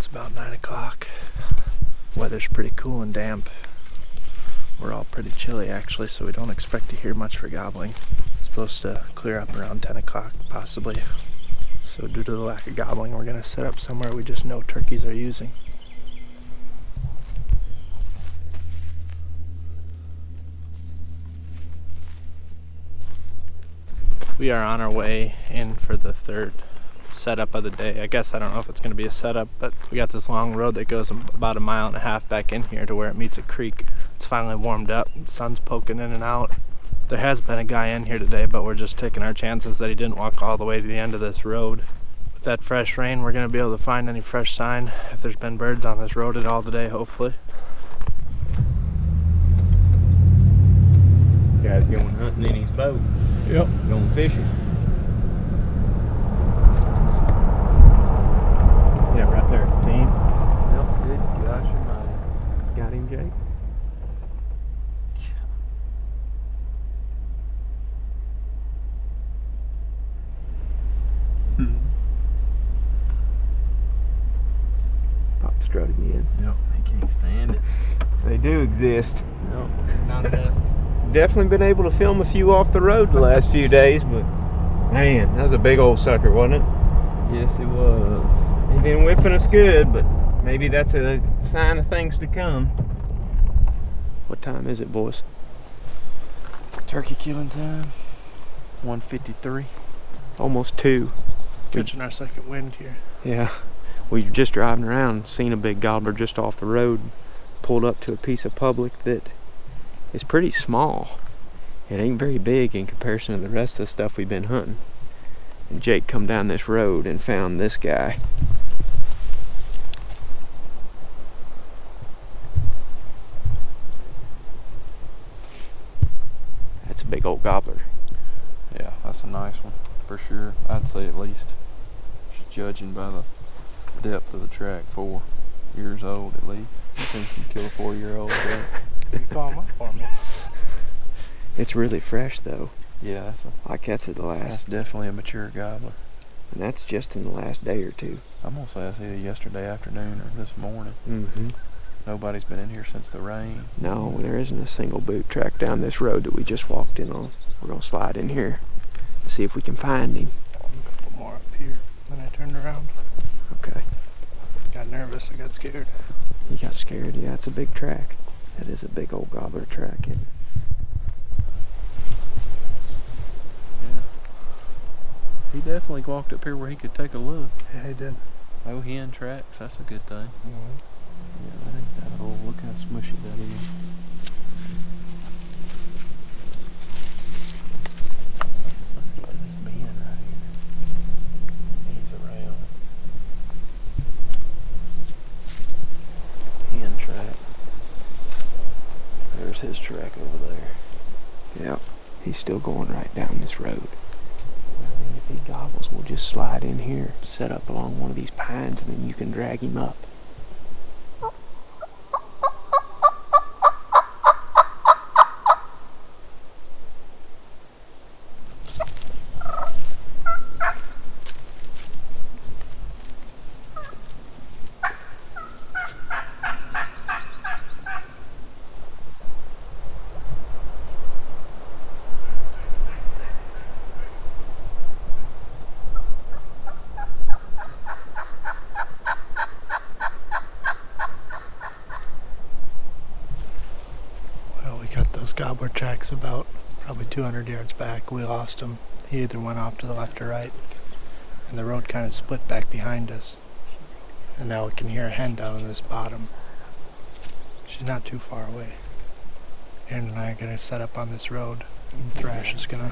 It's about 9 o'clock. Weather's pretty cool and damp. We're all pretty chilly actually, so we don't expect to hear much for gobbling. It's supposed to clear up around 10 o'clock possibly. So due to the lack of gobbling, we're going to set up somewhere we just know turkeys are using. We are on our way in for the third setup of the day. I guess I don't know if it's going to be a setup, but we got this long road that goes about 1.5 miles back in here to where it meets a creek. It's finally warmed up, the sun's poking in and out. There has been a guy in here today, but we're just taking our chances that he didn't walk all the way to the end of this road. With that fresh rain, we're going to be able to find any fresh sign if there's been birds on this road at all today, hopefully. Guy's going hunting in his boat. Yep. Going fishing. Yeah, right there. See him? Yep, good gosh almighty. Got him, Jake? Pop strut again. Yep. They can't stand it. They do exist. Nope, not enough. Definitely been able to film a few off the road the last few days, but man, that was a big old sucker, wasn't it? Yes, it was. He's been whipping us good, but maybe that's a sign of things to come. What time is it, boys? Turkey killing time. 1:53. Almost 2. Catching our second wind here. Yeah, we were just driving around and seen a big gobbler just off the road. Pulled up to a piece of public that is pretty small. It ain't very big in comparison to the rest of the stuff we've been hunting. And Jake come down this road and found this guy. That's a big old gobbler. Yeah, that's a nice one for sure. I'd say at least, judging by the depth of the track, 4 years old at least. I think you can kill a 4-year-old. You call them up for me. It's really fresh though. Yeah, I catch it the that's last, definitely a mature gobbler. and that's just in the last day or two. I'm gonna say it's either yesterday afternoon or this morning. Mm-hmm. Nobody's been in here since the rain. No, there isn't a single boot track down this road that we just walked in on. We're gonna slide in here and see if we can find him. A couple more up here. Then I turned around. Okay. Got nervous. I got scared. You got scared? Yeah, it's a big track. That is a big old gobbler track. Yeah. He definitely walked up here where he could take a look. Yeah, he did. No hen tracks. That's a good thing. Mm-hmm. Yeah, that ain't that old. Look how smushy that is. Let's get to this bend right here. He's around. Hen track. There's his track over there. Yep. He's still going right down this road. I mean, if he gobbles, we'll just slide in here, set up along one of these pines, and then you can drag him up. Well, we cut those gobbler tracks about probably 200 yards back. We lost him. He either went off to the left or right, and the road kind of split back behind us. And now we can hear a hen down in this bottom. She's not too far away. Aaron and I are going to set up on this road, and Thrash is going to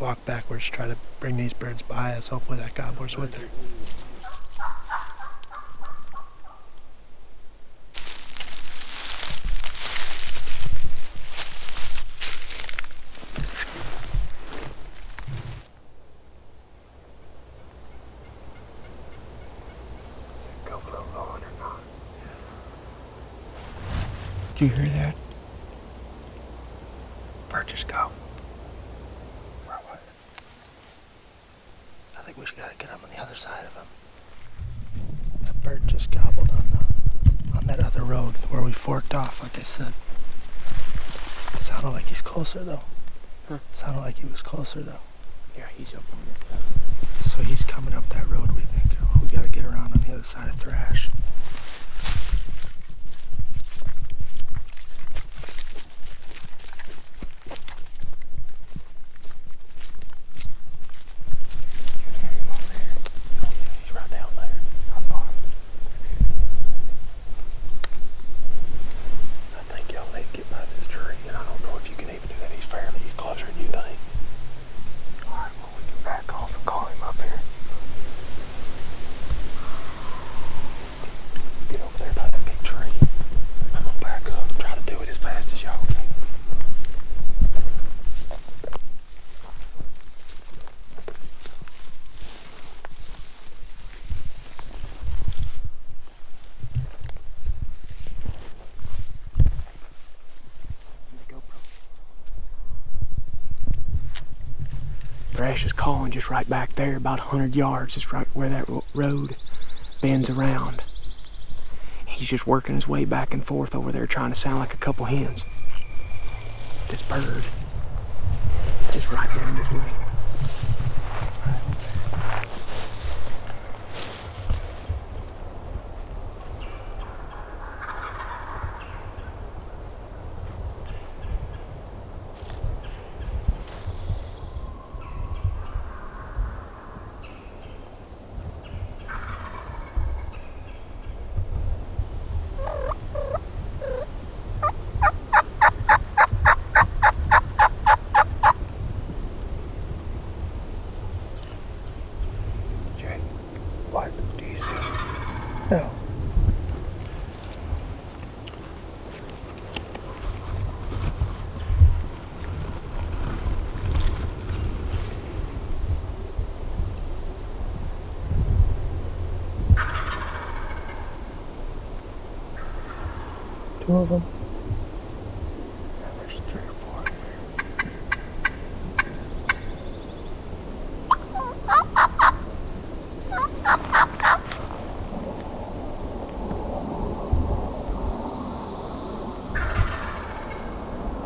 walk backwards to try to bring these birds by us. Hopefully that gobbler's with her. Did you hear that? Where'd just go? I think we should gotta get him on the other side of him. That Bird just gobbled on that other road where we forked off, like I said. Sounded like he's closer though. Huh? Sounded like he was closer though. Yeah, he's up on that. So he's coming up that road, we think. We gotta get around on the other side of Thrash. He's right down there. I think y'all need to get by this tree, and I don't know if you can even do that. He's closer than you think. Alright, well, we can back off and call him up here. Get over there by that big tree. I'm gonna back up and try to do it as fast as y'all can. Thrash is calling just right back there, about 100 yards, just right where that road bends around. He's just working his way back and forth over there, trying to sound like a couple hens. This bird, just right there in this lane. What do you see? No. Two of them. There's 3 or 4.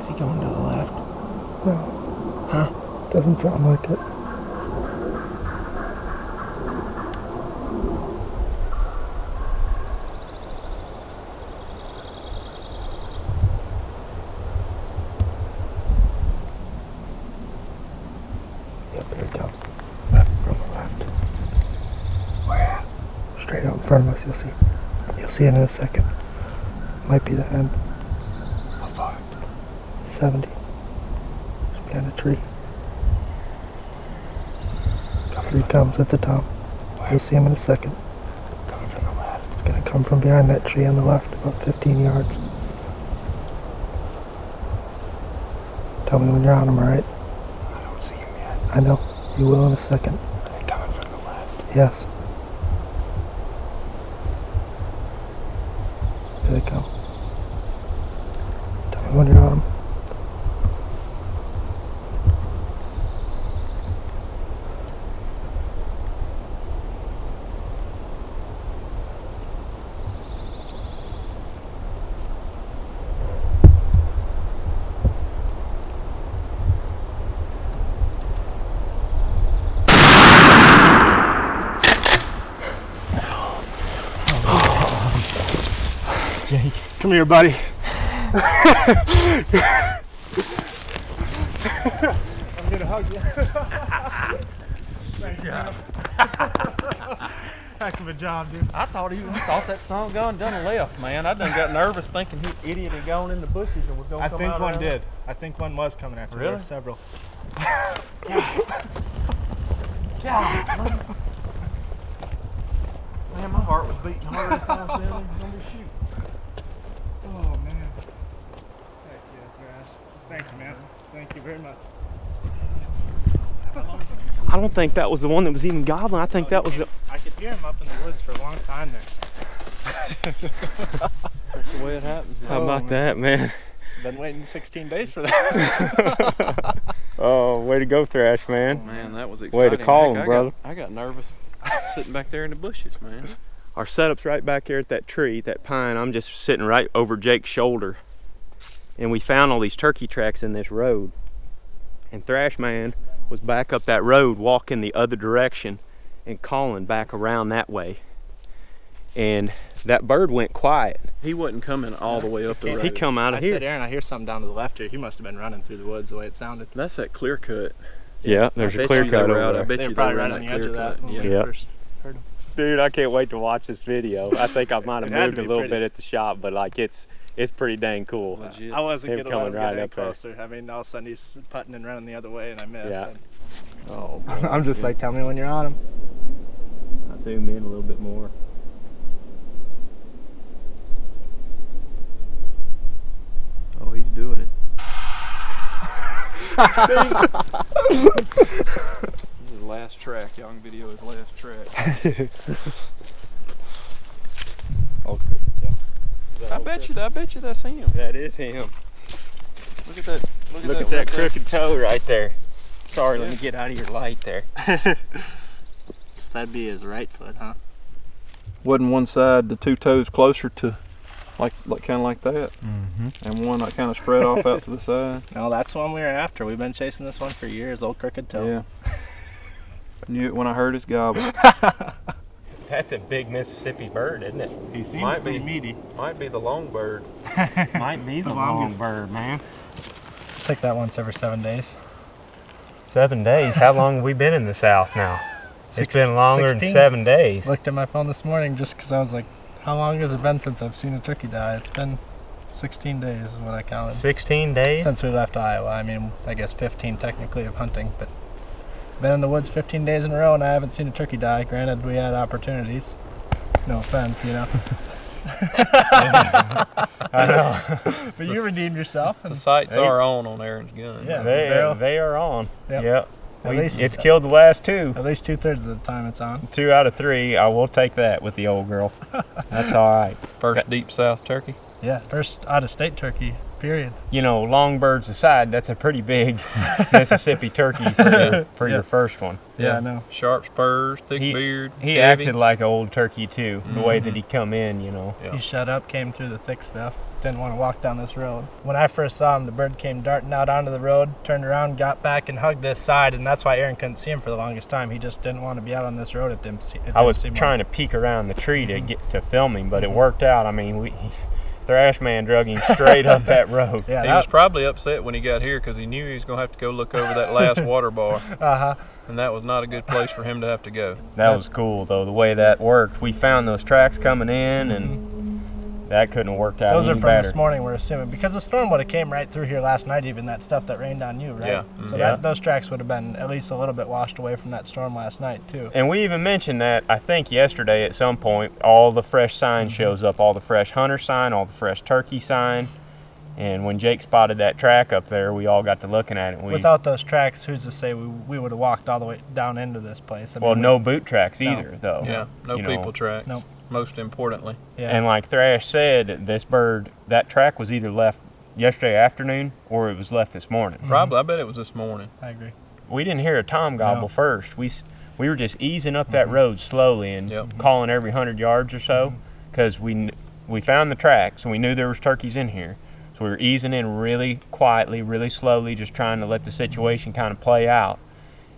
Is he going to the left? No, Huh? doesn't sound like it. Yep, there he comes. From the left. Where? Straight out in front of us, you'll see. You'll see it in a second. Might be the end. How far? 70. It's behind a tree. Here he comes at the top. You'll see him in a second. Coming from the left. It's going to come from behind that tree on the left, about 15 yards. Tell me when you're on him, alright? I don't see him yet. I know. You will in a second. Are they coming from the left? Yes. Here they come. Tell me when you're on them. Jake, come here, buddy. I'm gonna hug you. Thank you. Heck of a job, dude. I thought that song done left, man. I done got nervous thinking he idiot had gone in the bushes and was gonna I come think out one around. did. I think one was coming after. There Really? were several. Man, my heart was beating harder than I was down there. Shoot. Oh man. Heck yeah, Thrash. Thank you, man. Thank you very much. I don't think that was the one that was even gobbling. I think that was the... I could hear him up in the woods for a long time there. That's the way it happens. How about that, man? Been waiting 16 days for that. Oh, way to go, Thrash, man. Man, that was Way exciting. to call him, Heck, brother. I got nervous sitting back there in the bushes, man. Our setup's right back here at that tree, that pine. I'm just sitting right over Jake's shoulder. And we found all these turkey tracks in this road. And Thrash Man was back up that road, walking the other direction and calling back around that way. And that bird went quiet. He wasn't coming all the way up the road. He come out of here. I said, Aaron, I hear something down to the left here. He must have been running through the woods the way it sounded. That's that clear cut. Yeah, there's a clear cut over I there. bet They you were probably they right ran on the that edge of clear that cut. when we Yeah. first heard him. Dude, I can't wait to watch this video. I think I might have It had moved to a be little pretty. bit at the shop, but like it's pretty dang cool. Legit. I wasn't Him going to coming let him right get any up there. closer. I mean, all of a sudden he's putting and running the other way, and I missed. Yeah. And Oh, I'm just like, tell me when you're on him. I zoom in a little bit more. oh, he's doing it. This is last track. Y'all can video his last track. I bet you that's him. That is him. Look at that. Look at that crooked toe right there. Sorry, let me get out of your light there. that'd be his right foot, huh? Wasn't one side the two toes closer to, like kind of like that, and one that kind of spread off out to the side. No, that's the one we were after. We've been chasing this one for years, old crooked toe. Yeah. Knew it when I heard his gobble. That's a big Mississippi bird, isn't it? He seems Might pretty be. meaty. Might be the long bird. Might be the longest. long bird, man. Take that once every 7 days. 7 days? How long have we been in the South now? It's been longer 16. than 7 days. Looked at my phone this morning just because I was like, how long has it been since I've seen a turkey die? It's been 16 days is what I counted. 16 days? Since we left Iowa. I mean, I guess 15 technically of hunting, but been in the woods 15 days in a row and I haven't seen a turkey die. Granted, we had opportunities. No offense, you know. I know. But you redeemed yourself. The And sights are on Aaron's gun. Yeah. They are on. Yep. At least- It's killed the last two. at least 2/3 of the time it's on. 2 out of 3. I will take that with the old girl. That's all right. First deep south turkey. Yeah, first out-of-state turkey, period. You know, long birds aside, that's a pretty big Mississippi turkey for your first one. Yeah, I know. Sharp spurs, thick beard. He heavy. acted like an old turkey too, the way that he come in, you know. Yeah. He shut up, came through the thick stuff, didn't want to walk down this road. When I first saw him, the bird came darting out onto the road, turned around, got back and hugged this side, and that's why Aaron couldn't see him for the longest time. He just didn't want to be out on this road. It didn't I was trying to peek around the tree to get to film him, but it worked out. I mean, Thrash Man drug him straight up that road. Yeah, He was probably upset when he got here because he knew he was going to have to go look over that last water bar. And that was not a good place for him to have to go. That was cool, though, the way that worked. We found those tracks coming in, and that couldn't have worked out Those are any from better. this morning, we're assuming, because the storm would have came right through here last night, even that stuff that rained on you, right? Yeah. So Yeah. those tracks would have been at least a little bit washed away from that storm last night, too. And we even mentioned that, I think yesterday at some point, all the fresh sign shows up, all the fresh hunter sign, all the fresh turkey sign. And when Jake spotted that track up there, we all got to looking at it. And Without those tracks, who's to say we would have walked all the way down into this place? I well, mean, no boot tracks No. either, though. Yeah, no You know. people track. Nope. Most importantly. Yeah. And like Thrash said, this bird, that track was either left yesterday afternoon or it was left this morning. Probably, I bet it was this morning. I agree. We didn't hear a tom gobble No. first. We were just easing up that road slowly and Yep. calling every 100 yards or so because we found the tracks and we knew there was turkeys in here. So we were easing in really quietly, really slowly, just trying to let the situation kind of play out.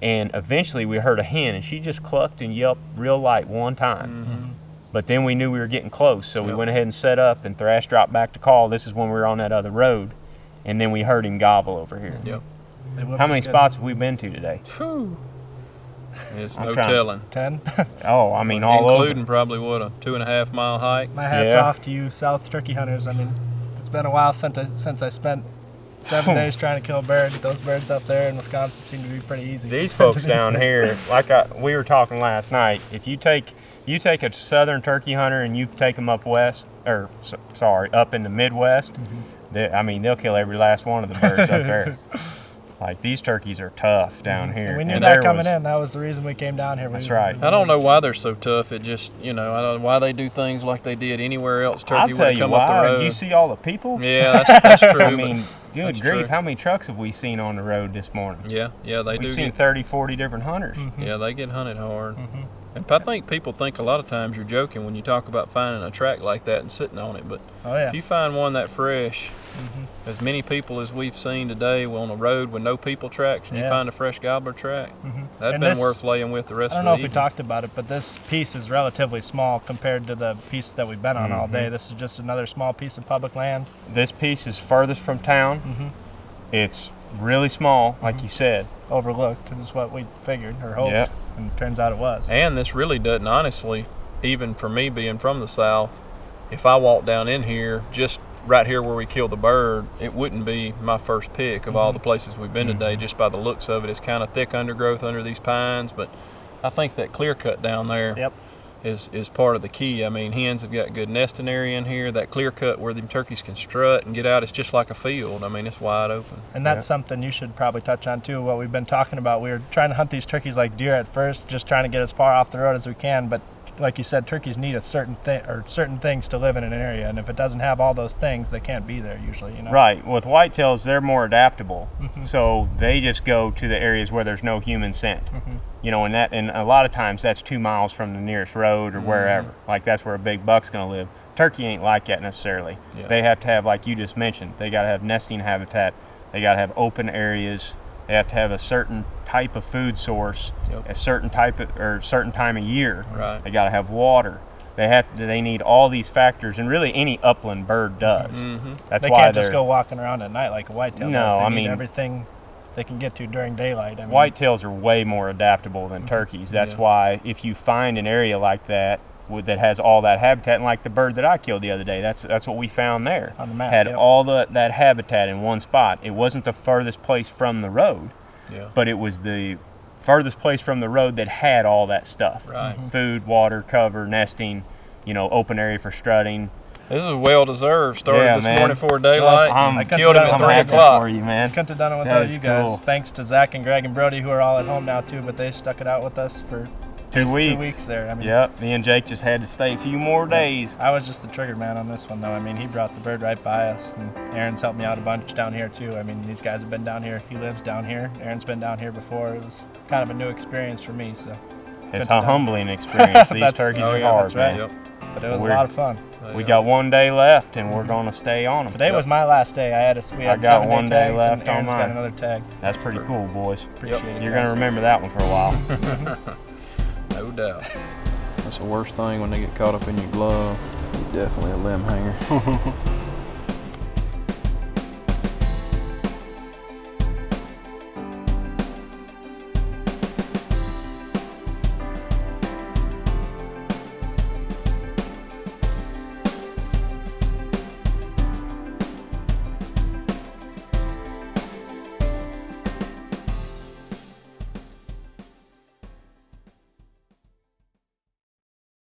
And eventually we heard a hen and she just clucked and yelped real light one time. But then we knew we were getting close, so we Yep. went ahead and set up, and Thrash dropped back to call. This is when we were on that other road, and then we heard him gobble over here. Yep. How many spots have we been to today? Phew. It's I'm no trying- telling. 10. Oh, I mean, all Including over. probably, what, a 2.5 mile hike? My hat's Yeah. off to you South turkey hunters. I mean, it's been a while since I spent 7 days trying to kill a bird. Those birds up there in Wisconsin seem to be pretty easy. These folks down here, we were talking last night, if you take a southern turkey hunter and you take them up west, or up in the Midwest, they'll kill every last one of the birds up there. Like, these turkeys are tough down here. And we knew And that there coming was- in. That was the reason we came down here. That's right. I don't know why they're so tough. It just, I don't know why they do things like they did anywhere else. I'll Turkey tell would you come up the why. road. Do you see all the people? Yeah, that's true. I but- mean, good that's grief, true. how many trucks have we seen on the road this morning? yeah, they We've do seen get, 30, 40 different hunters. yeah, they get hunted hard. And I think people think a lot of times you're joking when you talk about finding a track like that and sitting on it, but if you find one that fresh, as many people as we've seen today on a road with no people tracks, and you find a fresh gobbler track, that'd been worth laying with the rest of the evening. I don't know if we talked about it, but this piece is relatively small compared to the piece that we've been on all day. This is just another small piece of public land. This piece is furthest from town. It's really small, like you said. Overlooked is what we figured or hoped, and it turns out it was. And this really doesn't, honestly, even for me being from the South, if I walk down in here, just right here where we killed the bird, it wouldn't be my first pick of all the places we've been today, just by the looks of it. It's kind of thick undergrowth under these pines, but I think that clear cut down there is part of the key. I mean, hens have got good nesting area in here. That clear cut where the turkeys can strut and get out, it's just like a field. I mean, it's wide open. And that's something you should probably touch on too, what we've been talking about. We were trying to hunt these turkeys like deer at first, just trying to get as far off the road as we can, but like you said, turkeys need a certain things to live in an area, and if it doesn't have all those things, they can't be there usually, you know? Right. With whitetails, they're more adaptable, so they just go to the areas where there's no human scent. You know, and a lot of times that's 2 miles from the nearest road or wherever. Like that's where a big buck's gonna live. Turkey ain't like that necessarily. They have to have, like you just mentioned, they gotta have nesting habitat. They gotta have open areas. They have to have a certain type of food source, a certain type of, or certain time of year. Right. They gotta have water. They need all these factors, and really any upland bird does. That's they why can't just go walking around at night like a whitetail does. They need everything they can get to during daylight. I mean, whitetails are way more adaptable than turkeys. That's why if you find an area like that that has all that habitat, and like the bird that I killed the other day, that's what we found there. On the map, had all that habitat in one spot. It wasn't the furthest place from the road, but it was the furthest place from the road that had all that stuff. Right. Food, water, cover, nesting, you know, open area for strutting. This is well deserved. Started this morning before daylight. I killed him at 3 o'clock. For you, man. Couldn't have done it without you guys. Cool. Thanks to Zach and Greg and Brody, who are all at home now too, but they stuck it out with us for 2 weeks. 2 weeks there. I mean, me and Jake just had to stay a few more days. I was just the trigger man on this one, though. I mean, he brought the bird right by us, and Aaron's helped me out a bunch down here too. I mean, these guys have been down here. He lives down here. Aaron's been down here before. It was kind of a new experience for me. So it's a humbling experience. These turkeys are hard, man. Right. But it was a lot of fun. We got 1 day left, and we're going to stay on them. Today was my last day. We had 7 1 day tags, left and on Aaron's mine. got another tag. That's pretty cool, boys. Appreciate it. You're going to remember that one for a while. No doubt. That's the worst thing when they get caught up in your glove. Definitely a limb hanger.